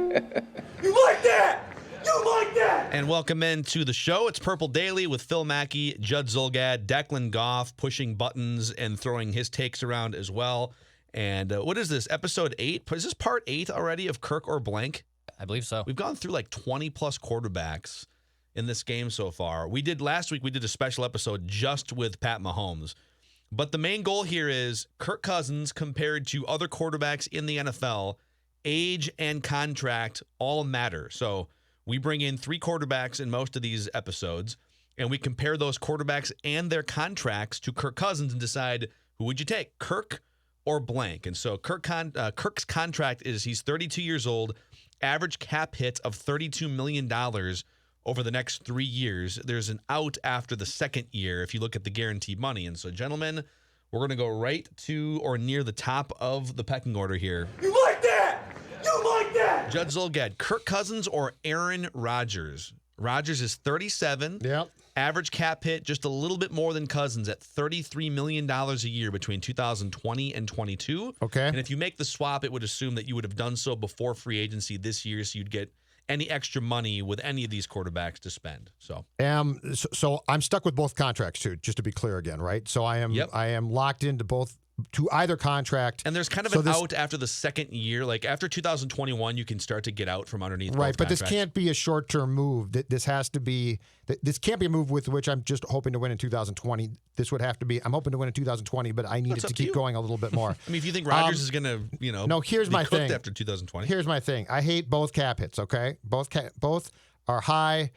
You like that? You like that? And welcome into the show. It's Purple Daily with Phil Mackey, Judd Zulgad, Declan Goff pushing buttons and throwing his takes around as well. And what is this, episode 8? Is this part 8 already of Kirk or Blank? I believe so. We've gone through like 20-plus quarterbacks in this game so far. Last week, we did a special episode just with Pat Mahomes. But the main goal here is Kirk Cousins compared to other quarterbacks in the NFL. Age and contract all matter. So we bring in 3 quarterbacks in most of these episodes, and we compare those quarterbacks and their contracts to Kirk Cousins and decide who would you take, Kirk or Blank. And so Kirk's contract is he's 32 years old, average cap hit of $32 million over the next 3 years. There's an out after the second year if you look at the guaranteed money. And so, gentlemen, we're going to go right to or near the top of the pecking order here. You like that? You like that? Judd Zulgad, Kirk Cousins or Aaron Rodgers? Rodgers is 37. Yep. Average cap hit just a little bit more than Cousins at $33 million a year between 2020 and 22. Okay. And if you make the swap, it would assume that you would have done so before free agency this year, so you'd get any extra money with any of these quarterbacks to spend. So I'm stuck with both contracts too, just to be clear again, right? So I am locked into both to either contract. And there's kind of an out after the second year. Like after 2021, you can start to get out from underneath. Right, but contracts. this can't be a short-term move. This has to be. This can't be a move with which I'm just hoping to win in 2020. This would have to be. I'm hoping to win in 2020, but I need it to keep going a little bit more. I mean, if you think Rodgers is going to, no, here's my thing. After 2020. Here's my thing. I hate both cap hits. Okay, both are high.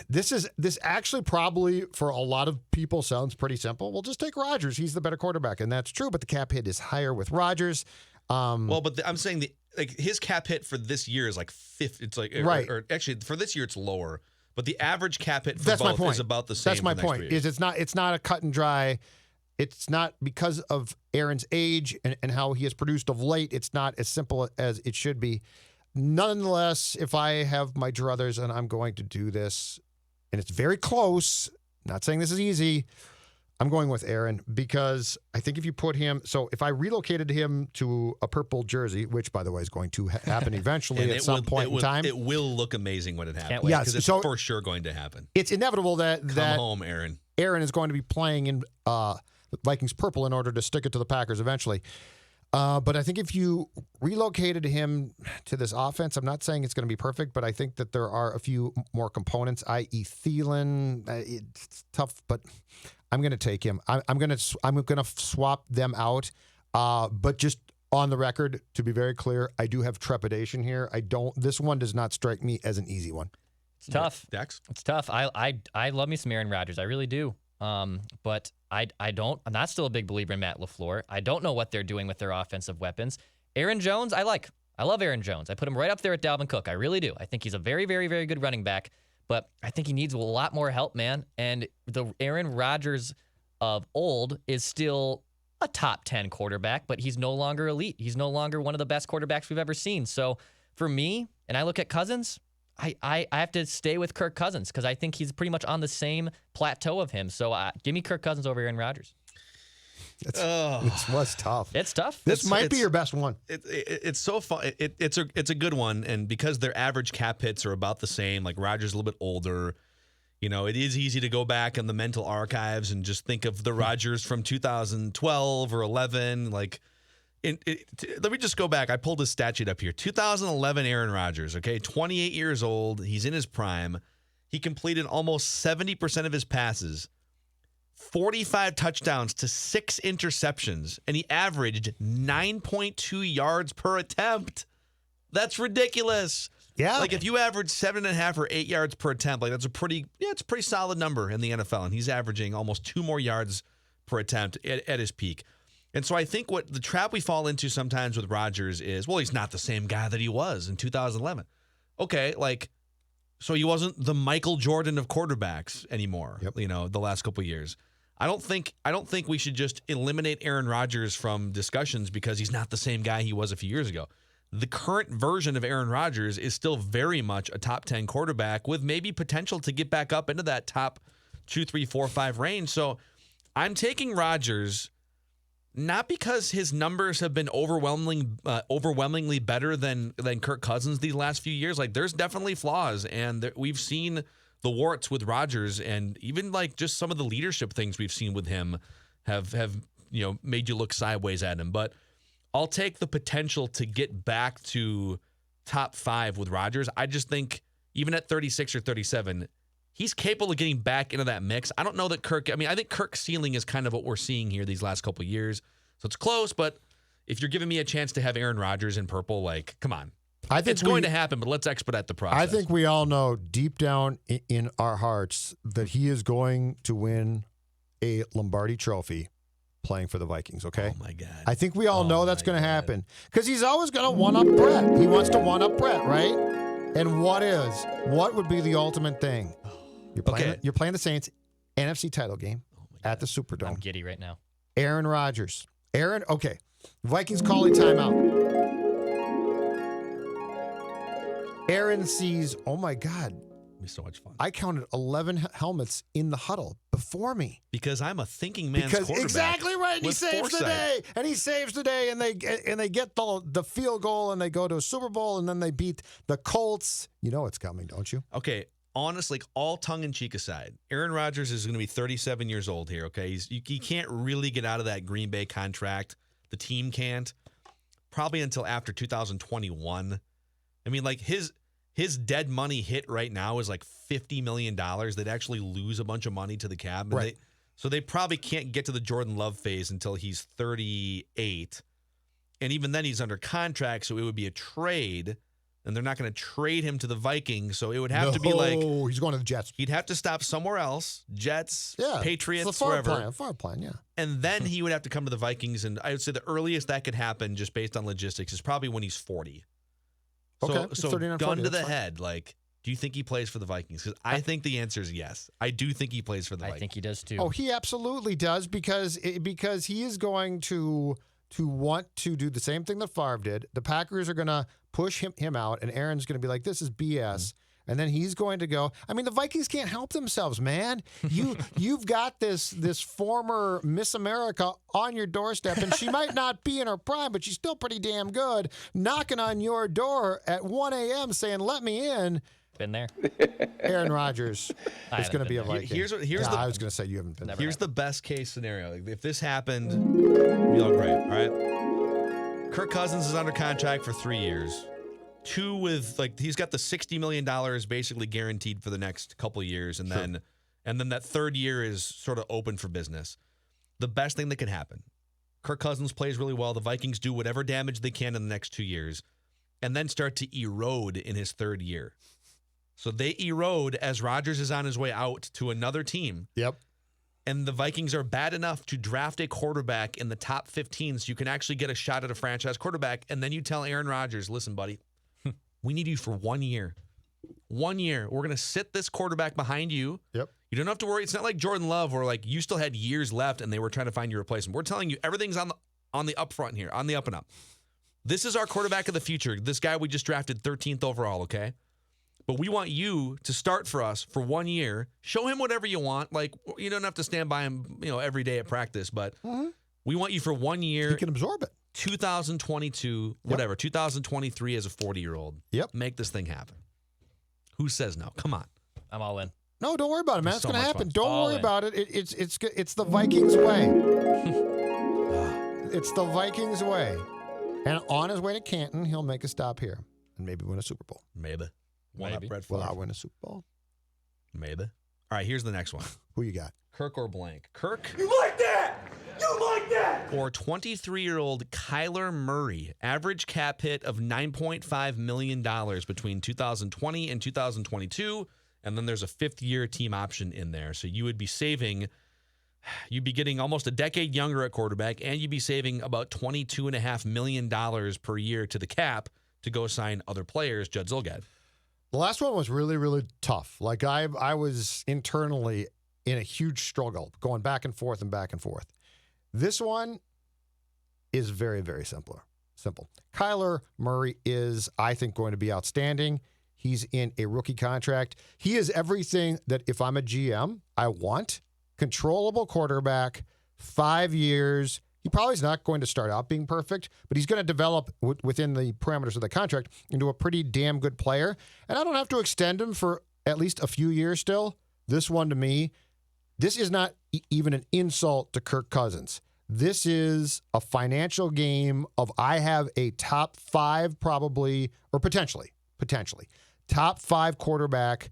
This actually probably for a lot of people sounds pretty simple. Well, just take Rodgers. He's the better quarterback, and that's true. But the cap hit is higher with Rodgers. I'm saying his cap hit for this year is like 50. It's like right. Or actually for this year it's lower. But the average cap hit for that's both my point. is about the same. That's my point. It's not a cut and dry. It's not because of Aaron's age and how he has produced of late. It's not as simple as it should be. Nonetheless, if I have my druthers and I'm going to do this, and it's very close, not saying this is easy, I'm going with Aaron because I think if you put him, so if I relocated him to a purple jersey, which by the way is going to happen eventually at some point in time. It will look amazing when it happens. Yes, because it's for sure going to happen. It's inevitable that Come home, Aaron. Aaron is going to be playing in Vikings purple in order to stick it to the Packers eventually. But I think if you relocated him to this offense, I'm not saying it's going to be perfect, but I think that there are a few more components, i.e. Thielen. It's tough, but I'm going to take him. I'm going to swap them out. But just on the record, to be very clear, I do have trepidation here. This one does not strike me as an easy one. It's tough. Dex? It's tough. I love me some Aaron Rodgers. I really do. But I'm not still a big believer in Matt LaFleur. I don't know what they're doing with their offensive weapons. Aaron Jones, I love Aaron Jones. I put him right up there at Dalvin Cook. I really do. I think he's a very, very, very good running back, but I think he needs a lot more help, man. And the Aaron Rodgers of old is still a top 10 quarterback, but he's no longer elite. He's no longer one of the best quarterbacks we've ever seen. So for me, and I look at Cousins, I have to stay with Kirk Cousins because I think he's pretty much on the same plateau of him. So give me Kirk Cousins over Aaron Rodgers. It was tough. It's tough. This might be your best one. It's so fun. It's a good one, and because their average cap hits are about the same, like Rodgers a little bit older, it is easy to go back in the mental archives and just think of the Rodgers from 2012 or 11, like. Let me just go back. I pulled this stat sheet up here. 2011 Aaron Rodgers, okay, 28 years old. He's in his prime. He completed almost 70% of his passes, 45 touchdowns to 6 interceptions, and he averaged 9.2 yards per attempt. That's ridiculous. Yeah. Like if you average 7.5 or 8 yards per attempt, like it's a pretty solid number in the NFL, and he's averaging almost 2 more yards per attempt at his peak. And so I think what the trap we fall into sometimes with Rodgers is, well, he's not the same guy that he was in 2011. Okay, so he wasn't the Michael Jordan of quarterbacks anymore. Yep. The last couple of years. I don't think we should just eliminate Aaron Rodgers from discussions because he's not the same guy he was a few years ago. The current version of Aaron Rodgers is still very much a top 10 quarterback with maybe potential to get back up into that top 2, 3, 4, 5 range. So I'm taking Rodgers Not because his numbers have been overwhelmingly better than Kirk Cousins these last few years. Like, there's definitely flaws, and we've seen the warts with Rodgers, and even like just some of the leadership things we've seen with him have made you look sideways at him. But I'll take the potential to get back to top 5 with Rodgers. I just think even at 36 or 37, he's capable of getting back into that mix. I don't know that I think Kirk's ceiling is kind of what we're seeing here these last couple of years. So it's close, but if you're giving me a chance to have Aaron Rodgers in purple, like, come on. I think it's going to happen, but let's expedite the process. I think we all know deep down in our hearts that he is going to win a Lombardi trophy playing for the Vikings, okay? Oh, my God. I think we all know that's going to happen because he's always going to one-up Brett. He wants to one-up Brett, right? And what would be the ultimate thing? You're playing the Saints NFC title game at the Superdome. I'm giddy right now. Aaron Rodgers. Okay. Vikings call a timeout. Aaron sees, oh my God. It'll be so much fun. I counted 11 helmets in the huddle before me. Because I'm a thinking man's quarterback. Exactly right. And he saves the day. And he saves the day. And they get the field goal and they go to a Super Bowl and then they beat the Colts. You know it's coming, don't you? Okay. Honestly, all tongue-in-cheek aside, Aaron Rodgers is going to be 37 years old here, okay? He can't really get out of that Green Bay contract. The team can't. Probably until after 2021. I mean, like, his dead money hit right now is like $50 million. They'd actually lose a bunch of money to the cap. Right. So they probably can't get to the Jordan Love phase until he's 38. And even then, he's under contract, so it would be a trade. And they're not going to trade him to the Vikings, so it would have to be like... Oh, he's going to the Jets. He'd have to stop somewhere else, Jets, Patriots, it's a wherever. Far plan, yeah. And then he would have to come to the Vikings, and I would say the earliest that could happen, just based on logistics, is probably when he's 40. Okay, So 39, gun 40, to the fine. head, like, do you think he plays for the Vikings? Because I think the answer is yes. I do think he plays for the Vikings. I think he does too. Oh, he absolutely does because he is going to want to do the same thing that Favre did. The Packers are going to push him out, and Aaron's going to be like, this is BS. And then he's going to go. I mean, the Vikings can't help themselves, man. You've got this former Miss America on your doorstep, and she might not be in her prime, but she's still pretty damn good, knocking on your door at 1 a.m. saying, let me in. Been there. Aaron Rodgers is going to be a Viking. I was going to say you haven't been there. Here's the best case scenario. If this happened, it'd be all great, all right? Kirk Cousins is under contract for 3 years. 2 with, like, he's got the $60 million basically guaranteed for the next couple of years, and then that third year is sort of open for business. The best thing that could happen, Kirk Cousins plays really well. The Vikings do whatever damage they can in the next 2 years, and then start to erode in his third year. So they erode as Rodgers is on his way out to another team. Yep. And the Vikings are bad enough to draft a quarterback in the top 15 so you can actually get a shot at a franchise quarterback. And then you tell Aaron Rodgers, listen, buddy, we need you for 1 year. 1 year. We're going to sit this quarterback behind you. Yep. You don't have to worry. It's not like Jordan Love where, like, you still had years left and they were trying to find your replacement. We're telling you everything's on the up front here, on the up and up. This is our quarterback of the future. This guy we just drafted 13th overall, okay? But we want you to start for us for 1 year. Show him whatever you want. Like, you don't have to stand by him, every day at practice, but we want you for 1 year. He can absorb it. 2022, whatever, 2023 as a 40-year-old. Yep. Make this thing happen. Who says no? Come on. I'm all in. No, don't worry about it, man. It's so going to much happen. fun. Don't All worry in. about it. It's the Vikings way. It's the Vikings way. And on his way to Canton, he'll make a stop here and maybe win a Super Bowl. Maybe. One up Maybe. Brett Will Favre. I win a Super Bowl? Maybe. All right, here's the next one. Who you got? Kirk or blank? Kirk You like that? You like that? or 23-year-old Kyler Murray, average cap hit of $9.5 million between 2020 and 2022, and then there's a fifth-year team option in there. So you'd be getting almost a decade younger at quarterback, and you'd be saving about $22.5 million per year to the cap to go sign other players, Judd Zulgad. The last one was really, really tough. Like I was internally in a huge struggle, going back and forth and back and forth. This one is very, very simple. Kyler Murray is, I think, going to be outstanding. He's in a rookie contract. He is everything that if I'm a GM, I want. Controllable quarterback, 5 years. He probably is not going to start out being perfect, but he's going to develop within the parameters of the contract into a pretty damn good player. And I don't have to extend him for at least a few years still. This one, to me, this is not even an insult to Kirk Cousins. This is a financial game of I have a top 5 probably, or potentially, top 5 quarterback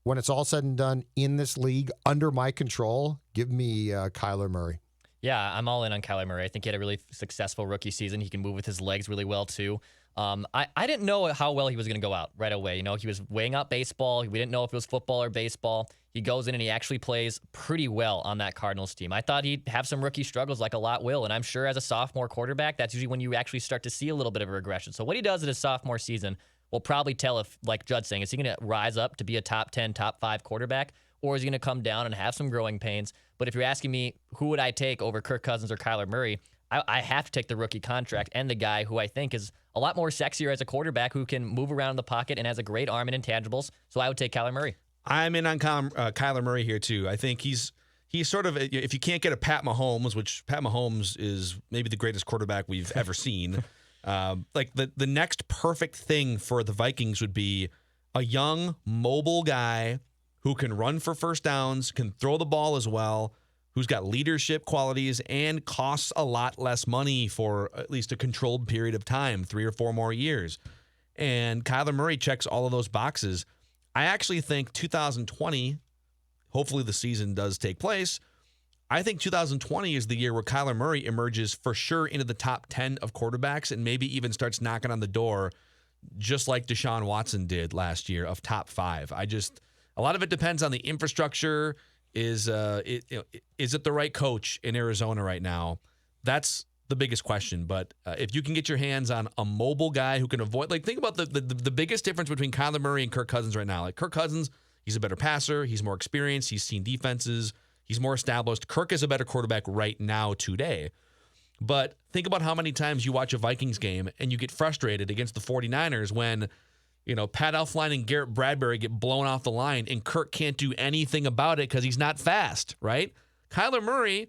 when it's all said and done in this league under my control. Give me Kyler Murray. Yeah, I'm all in on Kyler Murray. I think he had a really successful rookie season. He can move with his legs really well, too. I didn't know how well he was going to go out right away. You know, he was weighing out baseball. We didn't know if it was football or baseball. He goes in and he actually plays pretty well on that Cardinals team. I thought he'd have some rookie struggles like a lot will, and I'm sure as a sophomore quarterback, that's usually when you actually start to see a little bit of a regression. So what he does in his sophomore season will probably tell if, like Judd's saying, is he going to rise up to be a top 10, top 5 quarterback, or is he going to come down and have some growing pains? But if you're asking me who would I take over Kirk Cousins or Kyler Murray, I have to take the rookie contract and the guy who I think is a lot more sexier as a quarterback who can move around in the pocket and has a great arm and intangibles. So I would take Kyler Murray. I'm in on Kyler Murray here, too. I think he's sort of, if you can't get a Pat Mahomes, which Pat Mahomes is maybe the greatest quarterback we've ever seen, like the next perfect thing for the Vikings would be a young, mobile guy who can run for first downs, can throw the ball as well, who's got leadership qualities and costs a lot less money for at least a controlled period of time, 3 or 4 more years. And Kyler Murray checks all of those boxes. I actually think 2020, hopefully the season does take place, I think 2020 is the year where Kyler Murray emerges for sure into the top 10 of quarterbacks and maybe even starts knocking on the door just like Deshaun Watson did last year of top 5. A lot of it depends on the infrastructure. Is it the right coach in Arizona right now? That's the biggest question. But if you can get your hands on a mobile guy who can avoid, like, think about the biggest difference between Kyler Murray and Kirk Cousins right now. Like, Kirk Cousins, he's a better passer. He's more experienced. He's seen defenses. He's more established. Kirk is a better quarterback right now today. But think about how many times you watch a Vikings game and you get frustrated against the 49ers when, you know, Pat Elflein and Garrett Bradbury get blown off the line and Kirk can't do anything about it because he's not fast, right? Kyler Murray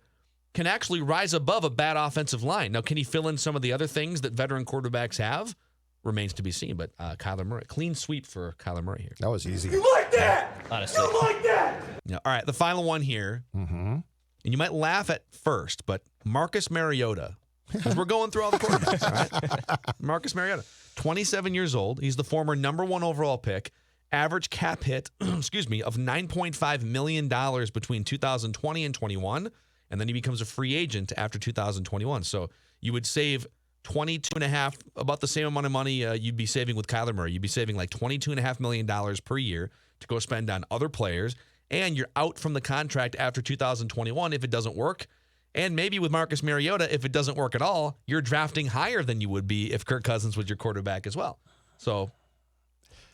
can actually rise above a bad offensive line. Now, can he fill in some of the other things that veteran quarterbacks have? Remains to be seen, but Kyler Murray, clean sweep for Kyler Murray here. That was easy. You like that? Honestly. You like that? Now, all right, the final one here, and you might laugh at first, but Marcus Mariota, because we're going through all the quarterbacks, all right? Marcus Mariota, 27 years old. He's the former number 1 overall pick. Average cap hit, of $9.5 million between 2020 and 21, and then he becomes a free agent after 2021. So you would save 22.5, about the same amount of money you'd be saving with Kyler Murray. You'd be saving like $22.5 million per year to go spend on other players, and you're out from the contract after 2021 if it doesn't work. And maybe with Marcus Mariota, if it doesn't work at all, you're drafting higher than you would be if Kirk Cousins was your quarterback as well. So,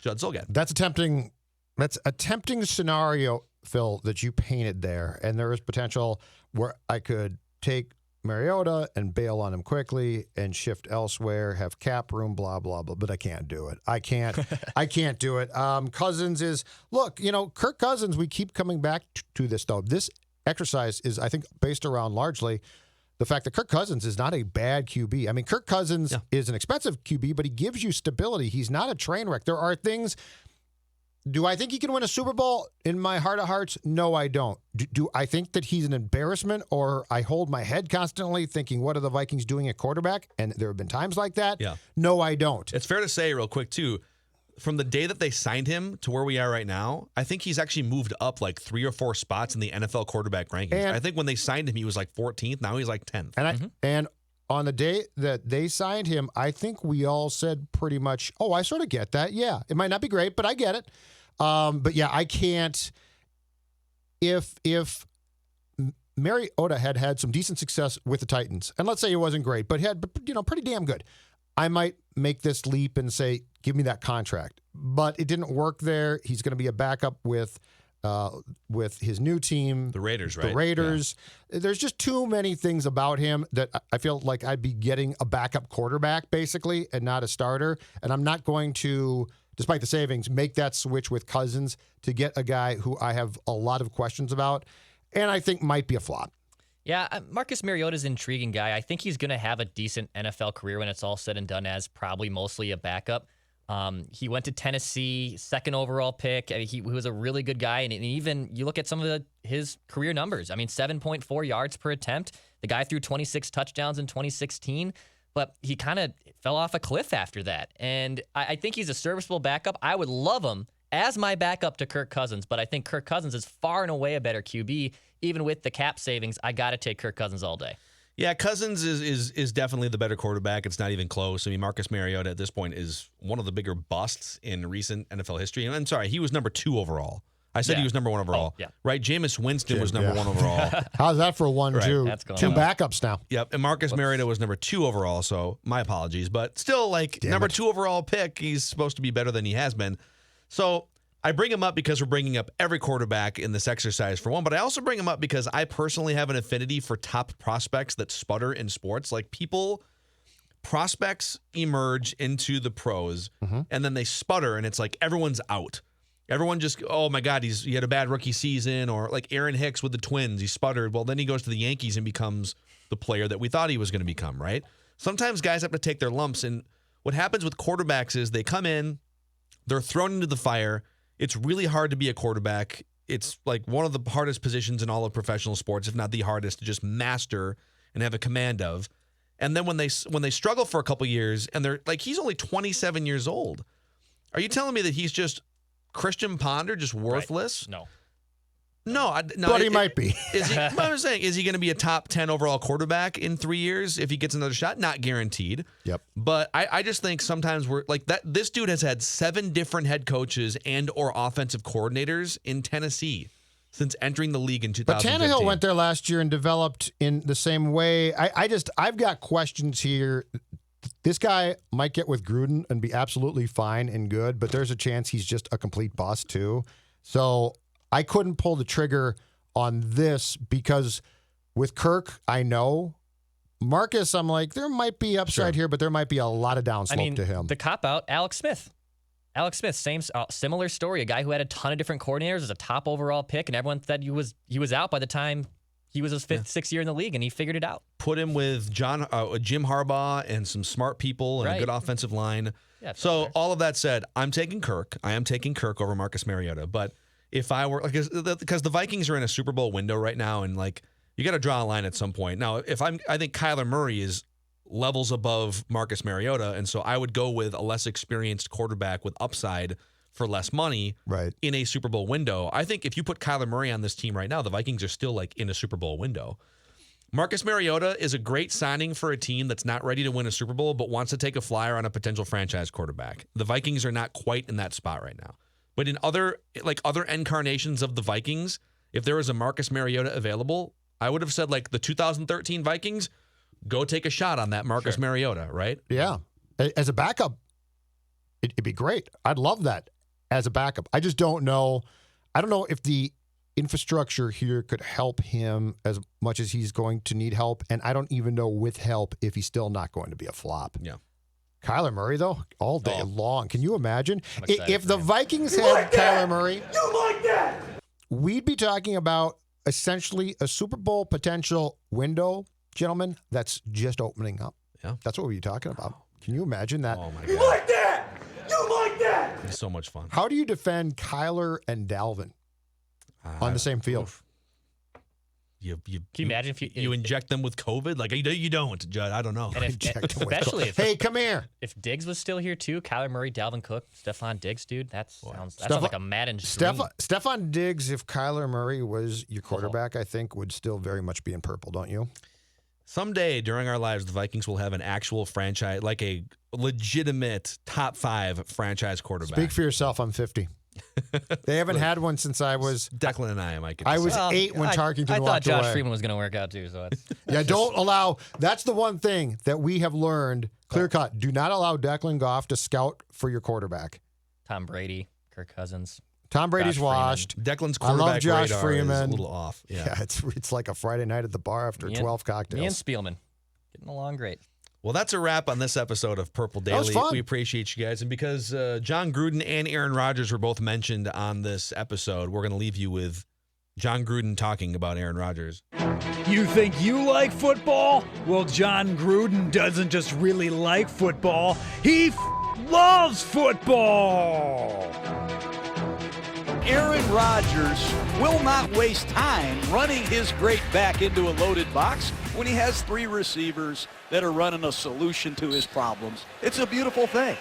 Judd Zolgad. That's a tempting scenario, Phil, that you painted there. And there is potential where I could take Mariota and bail on him quickly and shift elsewhere, have cap room, blah, blah, blah. But I can't do it. I can't do it. Cousins is, look, you know, Kirk Cousins, we keep coming back to this, though. This exercise is, I think, based around largely the fact that Kirk Cousins is not a bad QB. I mean, Kirk Cousins is an expensive QB, but he gives you stability. He's not a train wreck. There are things. Do I think he can win a Super Bowl? In my heart of hearts, no, I don't. Do I think that he's an embarrassment, or I hold my head constantly thinking, what are the Vikings doing at quarterback? And there have been times like that. Yeah. No, I don't. It's fair to say, real quick, too, from the day that they signed him to where we are right now, I think he's actually moved up like 3 or 4 spots in the NFL quarterback rankings. And I think when they signed him, he was like 14th. Now he's like 10th. And on the day that they signed him, I think we all said pretty much, oh, I sort of get that. Yeah, it might not be great, but I get it. But yeah, I can't. If Mariota had some decent success with the Titans, and let's say it wasn't great, but had pretty damn good, I might make this leap and say, give me that contract. But it didn't work there. He's going to be a backup with his new team, the Raiders, right? The Raiders. Yeah. There's just too many things about him that I feel like I'd be getting a backup quarterback basically, and not a starter. And I'm not going to, despite the savings, make that switch with Cousins to get a guy who I have a lot of questions about, and I think might be a flop. Yeah, Marcus Mariota's an intriguing guy. I think he's going to have a decent NFL career when it's all said and done as probably mostly a backup. He went to Tennessee, second overall pick. I mean, he was a really good guy. And even you look at some of his career numbers. I mean, 7.4 yards per attempt. The guy threw 26 touchdowns in 2016, but he kind of fell off a cliff after that. And I think he's a serviceable backup. I would love him as my backup to Kirk Cousins, but I think Kirk Cousins is far and away a better QB. Even with the cap savings, I got to take Kirk Cousins all day. Yeah, Cousins is definitely the better quarterback. It's not even close. I mean, Marcus Mariota at this point is one of the bigger busts in recent NFL history. And I'm sorry, he was number 2 overall. I said he was number 1 overall. Yeah. Right? Jameis Winston was number 1 overall. How's that for a 1-2? That's going 2 on. backups now. Yep. And Marcus Mariota was number 2 overall, so my apologies. But still, number 2 overall pick, he's supposed to be better than he has been. So I bring him up because we're bringing up every quarterback in this exercise for one, but I also bring him up because I personally have an affinity for top prospects that sputter in sports. Like prospects emerge into the pros and then they sputter and it's like everyone's out. Everyone just, oh my God, he had a bad rookie season, or like Aaron Hicks with the Twins, he sputtered. Well, then he goes to the Yankees and becomes the player that we thought he was going to become, right? Sometimes guys have to take their lumps, and what happens with quarterbacks is they come in, they're thrown into the fire. It's really hard to be a quarterback. It's like one of the hardest positions in all of professional sports, if not the hardest, to just master and have a command of. And then when they struggle for a couple years, and they're like, he's only 27 years old. Are you telling me that he's just Christian Ponder, just worthless? Right. No, But he might be. Is he? I'm saying, is he going to be a top 10 overall quarterback in 3 years if he gets another shot? Not guaranteed. Yep. But I just think sometimes we're like that. This dude has had 7 different head coaches and or offensive coordinators in Tennessee since entering the league in 2015. But Tannehill went there last year and developed in the same way. I've got questions here. This guy might get with Gruden and be absolutely fine and good, but there's a chance he's just a complete bust too. So I couldn't pull the trigger on this because with Kirk, I know. Marcus, I'm like, there might be upside here, but there might be a lot of downslope to him. The cop-out, Alex Smith. Alex Smith, similar story. A guy who had a ton of different coordinators, was a top overall pick, and everyone said he was out by the time he was his 5th, 6th year in the league, and he figured it out. Put him with Jim Harbaugh and some smart people and a good offensive line. Yeah, so all of that said, I'm taking Kirk. I am taking Kirk over Marcus Mariota, but if I were, because the Vikings are in a Super Bowl window right now, and like you got to draw a line at some point. Now, I think Kyler Murray is levels above Marcus Mariota, and so I would go with a less experienced quarterback with upside for less money in a Super Bowl window. I think if you put Kyler Murray on this team right now, the Vikings are still like in a Super Bowl window. Marcus Mariota is a great signing for a team that's not ready to win a Super Bowl but wants to take a flyer on a potential franchise quarterback. The Vikings are not quite in that spot right now. But in other incarnations of the Vikings, if there was a Marcus Mariota available, I would have said like the 2013 Vikings, go take a shot on that Marcus Mariota, right? Yeah. As a backup, it'd be great. I'd love that as a backup. I just don't know. I don't know if the infrastructure here could help him as much as he's going to need help. And I don't even know with help if he's still not going to be a flop. Yeah. Kyler Murray, though, all day long. Can you imagine? If the Vikings had Kyler Murray, you like that? We'd be talking about essentially a Super Bowl potential window, gentlemen, that's just opening up. Yeah. That's what we're talking about. Can you imagine that? Oh, my God. You like that? You like that? It's so much fun. How do you defend Kyler and Dalvin on the same field? Can you imagine if you inject them with COVID? Like, you don't, Judd. I don't know. And especially if hey, come here. If Diggs was still here too, Kyler Murray, Dalvin Cook, Stephon Diggs, dude, that sounds like a Madden dream. Stephon Diggs, if Kyler Murray was your quarterback, I think would still very much be in purple, don't you? Someday during our lives, the Vikings will have an actual franchise, like a legitimate top 5 franchise quarterback. Speak for yourself. I'm 50. They haven't had one since I was Declan and I, Mike. I was 8 when Tarkington walked away. I thought Josh Freeman was going to work out too. So yeah, don't allow. That's the one thing that we have learned clear cut. Do not allow Declan Goff to scout for your quarterback. Tom Brady, Kirk Cousins. Tom Brady's washed. Declan's quarterback Josh radar Freeman. is a little off. Yeah, it's like a Friday night at the bar after 12 cocktails. Me and Spielman getting along great. Well, that's a wrap on this episode of Purple Daily. That was fun. We appreciate you guys. And because John Gruden and Aaron Rodgers were both mentioned on this episode, we're going to leave you with John Gruden talking about Aaron Rodgers. You think you like football? Well, John Gruden doesn't just really like football. He loves football. Aaron Rodgers will not waste time running his great back into a loaded box when he has 3 receivers that are running a solution to his problems. It's a beautiful thing.